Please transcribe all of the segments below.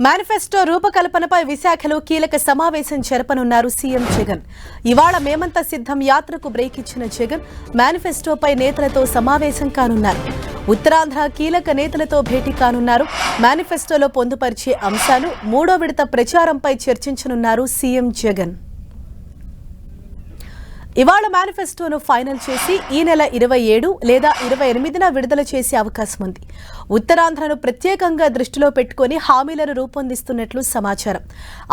Manifesto రూపకల్పనపై విశాఖలో కీలక సమావేశం జరపనున్నారు సీఎం జగన్. ఇవాళ మేమంతా సిద్ధం యాత్రకు బ్రేక్ ఇచ్చిన జగన్ మేనిఫెస్టోపై నేతలతో సమావేశం కానున్నారు. ఉత్తరాంధ్ర కీలక నేతలతో భేటీ కానున్నారు. మేనిఫెస్టోలో పొందుపరిచే అంశాలు, మూడో విడత ప్రచారంపై చర్చించనున్నారు సీఎం జగన్. ఇవాళ మేనిఫెస్టోను ఫైనల్ చేసి ఈ నెల 27 లేదా 28న విడుదల చేసే అవకాశం ఉంది. ఉత్తరాంధ్రను ప్రత్యేకంగా దృష్టిలో పెట్టుకుని హామీలను రూపొందిస్తున్నట్లు సమాచారం.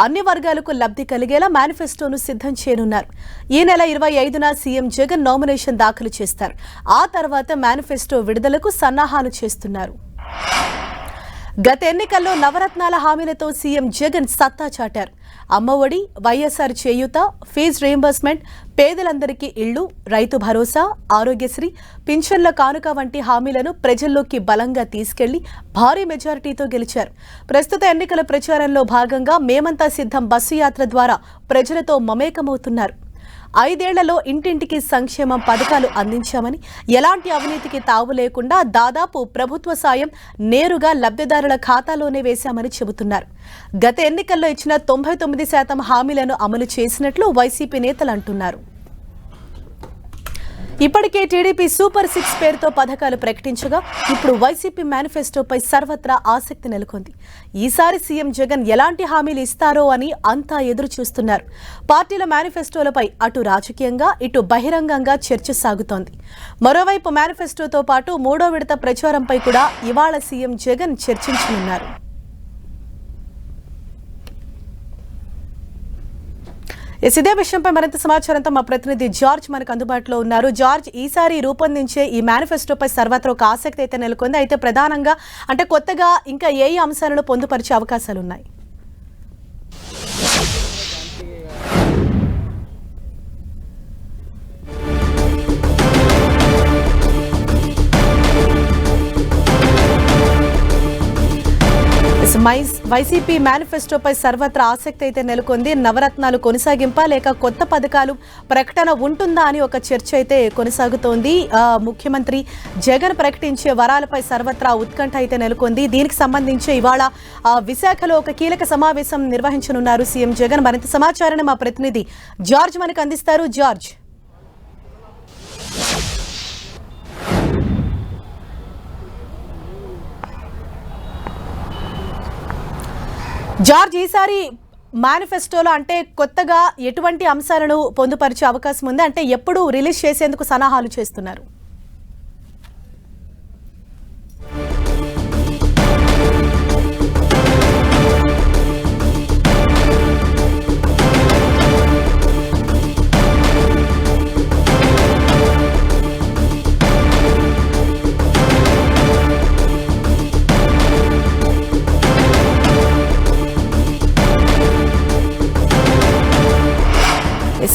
అన్ని వర్గాలకు లబ్ధి కలిగేలా మేనిఫెస్టోను సిద్ధం చేయనున్నారు. ఈ నెల 25న సీఎం జగన్ నామినేషన్ దాఖలు చేస్తారు. ఆ తర్వాత మేనిఫెస్టో విడుదలకు సన్నాహాలు చేస్తున్నారు. గత ఎన్నికల్లో నవరత్నాల హామీలతో సీఎం జగన్ సత్తా చాటారు. అమ్మఒడి, వైఎస్ఆర్ చేయూత, ఫీజు రీయింబర్స్మెంట్, పేదలందరికీ ఇళ్లు, రైతు భరోసా, ఆరోగ్యశ్రీ, పింఛన్ల కానుక వంటి హామీలను ప్రజల్లోకి బలంగా తీసుకెళ్లి భారీ మెజారిటీతో గెలిచారు. ప్రస్తుత ఎన్నికల ప్రచారంలో భాగంగా మేమంతా సిద్ధం బస్సు యాత్ర ద్వారా ప్రజలతో మమేకమవుతున్నారు. 5 ఏళ్లలో ఇంటింటికి సంక్షేమం పథకాలు అందించామని, ఎలాంటి అవినీతికి తావు లేకుండా దాదాపు ప్రభుత్వ సాయం నేరుగా లబ్ధిదారుల ఖాతాలోనే వేశామని చెబుతున్నారు. గత ఎన్నికల్లో ఇచ్చిన 99% హామీలను అమలు చేసినట్లు వైసీపీ నేతలు అంటున్నారు. ఇప్పటికే టీడీపీ సూపర్ 6 పేరుతో పథకాలు ప్రకటించగా ఇప్పుడు వైసీపీ మేనిఫెస్టోపై సర్వత్రా ఆసక్తి నెలకొంది. ఈసారి సీఎం జగన్ ఎలాంటి హామీలు ఇస్తారో అని అంతా ఎదురు చూస్తున్నారు. పార్టీల మేనిఫెస్టోలపై అటు రాజకీయంగా, ఇటు బహిరంగంగా చర్చ సాగుతోంది. మరోవైపు మేనిఫెస్టోతో పాటు మూడో విడత ప్రచారంపై కూడా ఇవాళ సీఎం జగన్ చర్చించనున్నారు. ఇదే విషయంపై మరింత సమాచారంతో మా ప్రతినిధి జార్జ్ మనకు అందుబాటులో ఉన్నారు. జార్జ్, ఈసారి రూపొందించే ఈ మేనిఫెస్టోపై సర్వత్రా ఒక ఆసక్తి అయితే నెలకొంది. అయితే ప్రధానంగా అంటే కొత్తగా ఇంకా ఏ అంశాలను పొందుపరిచే అవకాశాలు ఉన్నాయి? వైసీపీ మేనిఫెస్టోపై సర్వత్రా ఆసక్తి అయితే నెలకొంది. నవరత్నాలు కొనసాగింపా లేక కొత్త పథకాలు ప్రకటన ఉంటుందా అని ఒక చర్చ అయితే కొనసాగుతోంది. ముఖ్యమంత్రి జగన్ ప్రకటించే వరాలపై సర్వత్రా ఉత్కంఠ అయితే నెలకొంది. దీనికి సంబంధించి ఇవాళ విశాఖలో ఒక కీలక సమావేశం నిర్వహించనున్నారు సీఎం జగన్. మరింత సమాచారాన్ని మా ప్రతినిధి జార్జ్ మనకు అందిస్తారు. జార్జ్, ఈసారి మేనిఫెస్టోలో అంటే కొత్తగా ఎటువంటి అంశాలను పొందుపరిచే అవకాశం ఉంది? అంటే ఎప్పుడు రిలీజ్ చేసేందుకు సన్నాహాలు చేస్తున్నారు?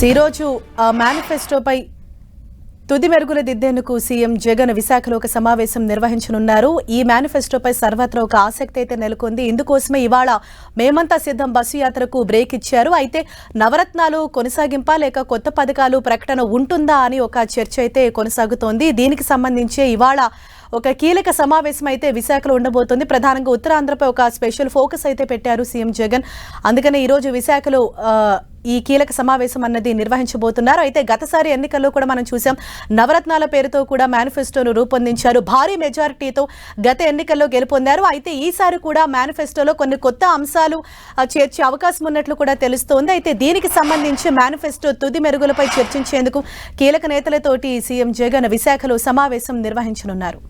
ఈరోజు మేనిఫెస్టోపై తుది మెరుగులు దిద్దేందుకు సీఎం జగన్ విశాఖలో ఒక సమావేశం నిర్వహించనున్నారు. ఈ మేనిఫెస్టోపై సర్వత్రా ఒక ఆసక్తి అయితే నెలకొంది. ఇందుకోసమే ఇవాళ మేమంతా సిద్ధం బస్సు యాత్రకు బ్రేక్ ఇచ్చారు. అయితే నవరత్నాలు కొనసాగింపా లేక కొత్త పథకాలు ప్రకటన ఉంటుందా అని ఒక చర్చ అయితే కొనసాగుతోంది. దీనికి సంబంధించి ఇవాళ ఒక కీలక సమావేశం అయితే విశాఖలో ఉండబోతోంది. ప్రధానంగా ఉత్తరాంధ్రపై ఒక స్పెషల్ ఫోకస్ అయితే పెట్టారు సీఎం జగన్. అందుకనే ఈరోజు విశాఖలో ఈ కీలక సమావేశం అన్నది నిర్వహించబోతున్నారు. అయితే గతసారి ఎన్నికల్లో కూడా మనం చూసాం, నవరత్నాల పేరుతో కూడా మేనిఫెస్టోను రూపొందించారు. భారీ మెజారిటీతో గత ఎన్నికల్లో గెలుపొందారు. అయితే ఈసారి కూడా మేనిఫెస్టోలో కొన్ని కొత్త అంశాలు చేర్చే అవకాశం ఉన్నట్లు కూడా తెలుస్తోంది. అయితే దీనికి సంబంధించి మేనిఫెస్టో తుది మెరుగులపై చర్చించేందుకు కీలక నేతలతోటి సీఎం జగన్ విశాఖలో సమావేశం నిర్వహించనున్నారు.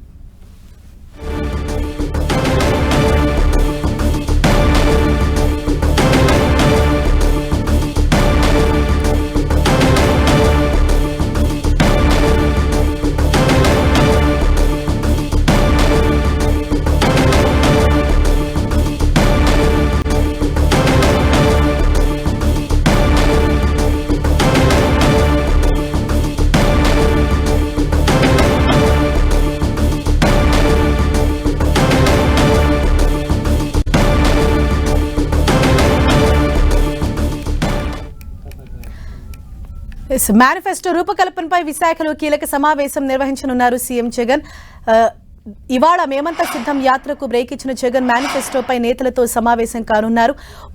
మేనిఫెస్టో రూపకల్పనపై విశాఖలో కీలక సమావేశం నిర్వహించనున్నారు సీఎం జగన్. ఇవాళ మేమంతా సిద్ధం యాత్రకు బ్రేక్ ఇచ్చిన జగన్ మేనిఫెస్టోపై నేతలతో సమావేశం కానున్నారు.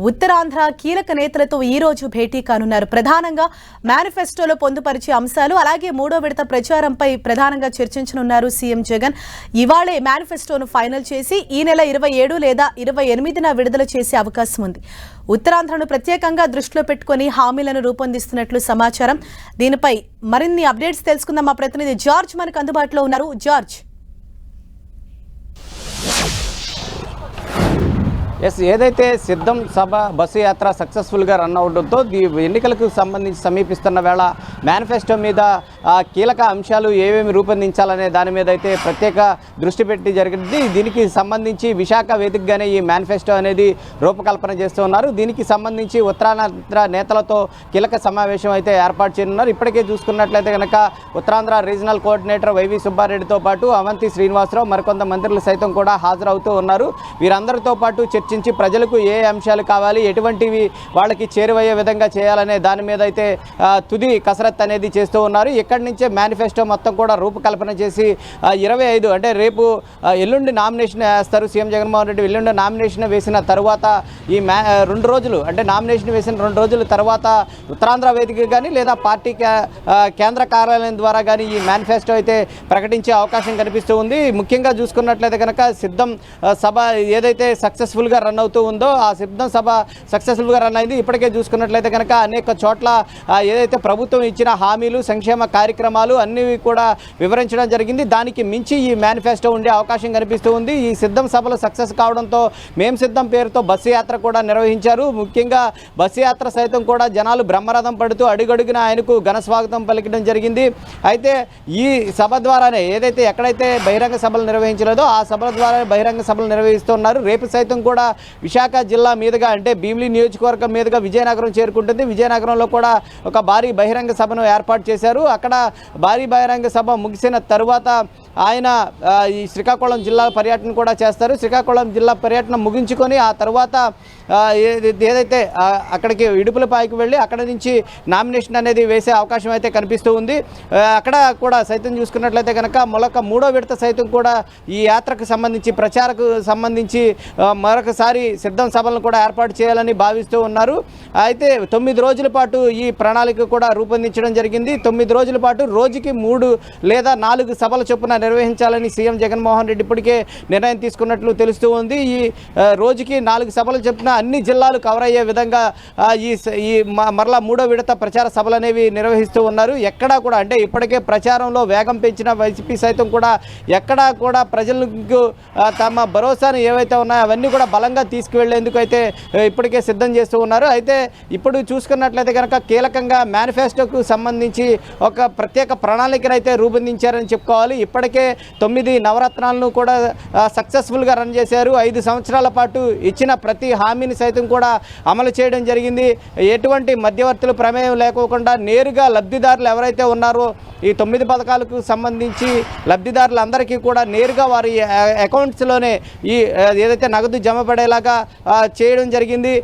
ఉత్తరాంధ్ర కీలక నేతలతో ఈ రోజు భేటీ కానున్నారు. ప్రధానంగా మేనిఫెస్టోలో పొందుపరిచే అంశాలు అలాగే మూడో విడత ప్రచారంపై ప్రధానంగా చర్చించనున్నారు సీఎం జగన్. ఇవాళే మేనిఫెస్టోను ఫైనల్ చేసి ఈ నెల 27 లేదా 28న విడుదల చేసే అవకాశం ఉంది. ఉత్తరాంధ్రను ప్రత్యేకంగా దృష్టిలో పెట్టుకుని హామీలను రూపొందిస్తున్నట్లు సమాచారం. దీనిపై మరిన్ని అప్డేట్స్ తెలుసుకుందాం. మా ప్రతినిధి జార్జ్ మనకు అందుబాటులో ఉన్నారు. జార్జ్, ఏదైతే సిద్ధం సభ బస్సు యాత్ర సక్సెస్ఫుల్గా రన్ అవడంతో ఎన్నికలకు సంబంధించి సమీపిస్తున్న వేళ మేనిఫెస్టో మీద కీలక అంశాలు ఏమేమి రూపొందించాలనే దాని మీద అయితే ప్రత్యేక దృష్టి పెట్టి జరిగింది. దీనికి సంబంధించి విశాఖ వేదికగానే ఈ మేనిఫెస్టో అనేది రూపకల్పన చేస్తూ ఉన్నారు. దీనికి సంబంధించి ఉత్తరాంధ్ర నేతలతో కీలక సమావేశం అయితే ఏర్పాటు చేయనున్నారు. ఇప్పటికే చూసుకున్నట్లయితే కనుక ఉత్తరాంధ్ర రీజనల్ కోఆర్డినేటర్ వైవి సుబ్బారెడ్డితో పాటు అవంతి శ్రీనివాసరావు మరికొంత మంత్రులు సైతం కూడా హాజరవుతూ ఉన్నారు. వీరందరితో పాటు చర్చించి ప్రజలకు ఏ అంశాలు కావాలి, ఎటువంటివి వాళ్ళకి చేరువయ్యే విధంగా చేయాలనే దాని మీద అయితే తుది కసరత్తు అనేది చేస్తూ ఉన్నారు. ఇక్కడి నుంచే మేనిఫెస్టో మొత్తం కూడా రూపకల్పన చేసి 25 అంటే రేపు ఎల్లుండి నామినేషన్ వేస్తారు సీఎం జగన్మోహన్ రెడ్డి. ఎల్లుండి నామినేషన్ వేసిన తర్వాత ఈ 2 రోజులు అంటే నామినేషన్ వేసిన 2 రోజుల తర్వాత ఉత్తరాంధ్ర వేదిక కానీ లేదా పార్టీ కేంద్ర కార్యాలయం ద్వారా కానీ ఈ మేనిఫెస్టో అయితే ప్రకటించే అవకాశం కనిపిస్తూ ఉంది. ముఖ్యంగా చూసుకున్నట్లయితే కనుక సిద్ధం సభ ఏదైతే సక్సెస్ఫుల్గా రన్ అవుతూ ఉందో ఆ సిద్ధం సభ సక్సెస్ఫుల్గా రన్ అయింది. ఇప్పటికే చూసుకున్నట్లయితే కనుక అనేక చోట్ల ఏదైతే ప్రభుత్వం ఇచ్చిన హామీలు సంక్షేమ కార్యక్రమాలు అన్నీ కూడా వివరించడం జరిగింది. దానికి మించి ఈ మేనిఫెస్టో ఉండే అవకాశం కనిపిస్తూ ఉంది. ఈ సిద్ధం సభలు సక్సెస్ కావడంతో మేం సిద్ధం పేరుతో బస్సు యాత్ర కూడా నిర్వహించారు. ముఖ్యంగా బస్సు యాత్ర సైతం కూడా జనాలు బ్రహ్మరథం పడుతూ అడుగడుగున ఆయనకు ఘన స్వాగతం పలికడం జరిగింది. అయితే ఈ సభ ద్వారానే ఏదైతే ఎక్కడైతే బహిరంగ సభలు నిర్వహించలేదో ఆ సభల ద్వారా బహిరంగ సభలు నిర్వహిస్తున్నారు. రేపు సైతం కూడా విశాఖ జిల్లా మీదుగా అంటే భీమిలి నియోజకవర్గం మీదుగా విజయనగరం చేరుకుంటుంది. విజయనగరంలో కూడా ఒక భారీ బహిరంగ సభను ఏర్పాటు చేశారు. అక్కడ భారీ బహిరంగ సభ ముగిసిన తరువాత ఆయన ఈ శ్రీకాకుళం జిల్లా పర్యటన కూడా చేస్తారు. శ్రీకాకుళం జిల్లా పర్యటన ముగించుకొని ఆ తర్వాత ఏదైతే అక్కడికి ఇడుపులపాయకు వెళ్ళి అక్కడ నుంచి నామినేషన్ అనేది వేసే అవకాశం అయితే కనిపిస్తూ ఉంది. అక్కడ కూడా సైతం చూసుకున్నట్లయితే కనుక మూడో విడత సైతం కూడా ఈ యాత్రకు సంబంధించి ప్రచారకు సంబంధించి మరొకసారి సిద్ధం సభలను కూడా ఏర్పాటు చేయాలని భావిస్తూ ఉన్నారు. అయితే 9 రోజుల పాటు ఈ ప్రణాళిక కూడా రూపొందించడం జరిగింది. 9 రోజుల పాటు రోజుకి 3 లేదా 4 సభల చొప్పున నిర్వహించాలని సీఎం జగన్మోహన్ రెడ్డి ఇప్పటికే నిర్ణయం తీసుకున్నట్లు తెలుస్తూ ఉంది. ఈ రోజుకి 4 సభలు చొప్పున అన్ని జిల్లాలు కవర్ అయ్యే విధంగా ఈ మరలా మూడో విడత ప్రచార సభలు అనేవి నిర్వహిస్తూ ఉన్నారు. ఎక్కడా కూడా అంటే ఇప్పటికే ప్రచారంలో వేగం పెంచిన వైసీపీ సైతం కూడా ఎక్కడా కూడా ప్రజలకు తమ భరోసాను ఏవైతే ఉన్నాయో అవన్నీ కూడా బలంగా తీసుకువెళ్లేందుకు అయితే ఇప్పటికే సిద్ధం చేస్తూ ఉన్నారు. అయితే ఇప్పుడు చూసుకున్నట్లయితే కనుక కీలకంగా మేనిఫెస్టోకు సంబంధించి ఒక ప్రత్యేక ప్రణాళికను అయితే రూపొందించారని చెప్పుకోవాలి. ఇప్పటికే 9 నవరత్నాలను కూడా సక్సెస్ఫుల్గా రన్ చేశారు. 5 సంవత్సరాల పాటు ఇచ్చిన ప్రతి హామీని సైతం కూడా అమలు చేయడం జరిగింది. ఎటువంటి మధ్యవర్తుల ప్రమేయం లేకోకుండా నేరుగా లబ్ధిదారులు ఎవరైతే ఉన్నారో ఈ 9 పథకాలకు సంబంధించి లబ్ధిదారులందరికీ కూడా నేరుగా వారి అకౌంట్స్లోనే ఈ ఏదైతే నగదు జమ పడేలాగా చేయడం జరిగింది.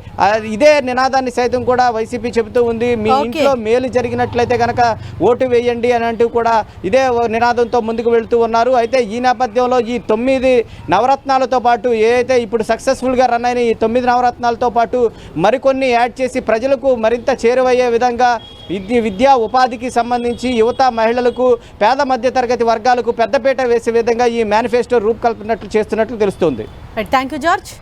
ఇదే నినాదాన్ని సైతం కూడా వైసీపీ చెబుతూ ఉంది. మీ ఇంట్లో మేలు జరిగినట్లయితే కనుక ఓటు వేయండి అని అంటూ కూడా ఇదే నినాదంతో ముందుకు వెళుతూ ఉన్నారు. అయితే ఈ నేపథ్యంలో ఈ 9 నవరత్నాలతో పాటు ఏదైతే ఇప్పుడు సక్సెస్ఫుల్గా రన్ అయిన ఈ 9 నవరత్నాలతో పాటు మరికొన్ని యాడ్ చేసి ప్రజలకు మరింత చేరువయ్యే విధంగా విద్యా ఉపాధికి సంబంధించి యువత మహిళలకు పేద మధ్య తరగతి వర్గాలకు పెద్దపీట వేసే విధంగా ఈ మేనిఫెస్టో రూపకల్పనట్లు చేస్తున్నట్లు తెలుస్తోంది. Thank you George.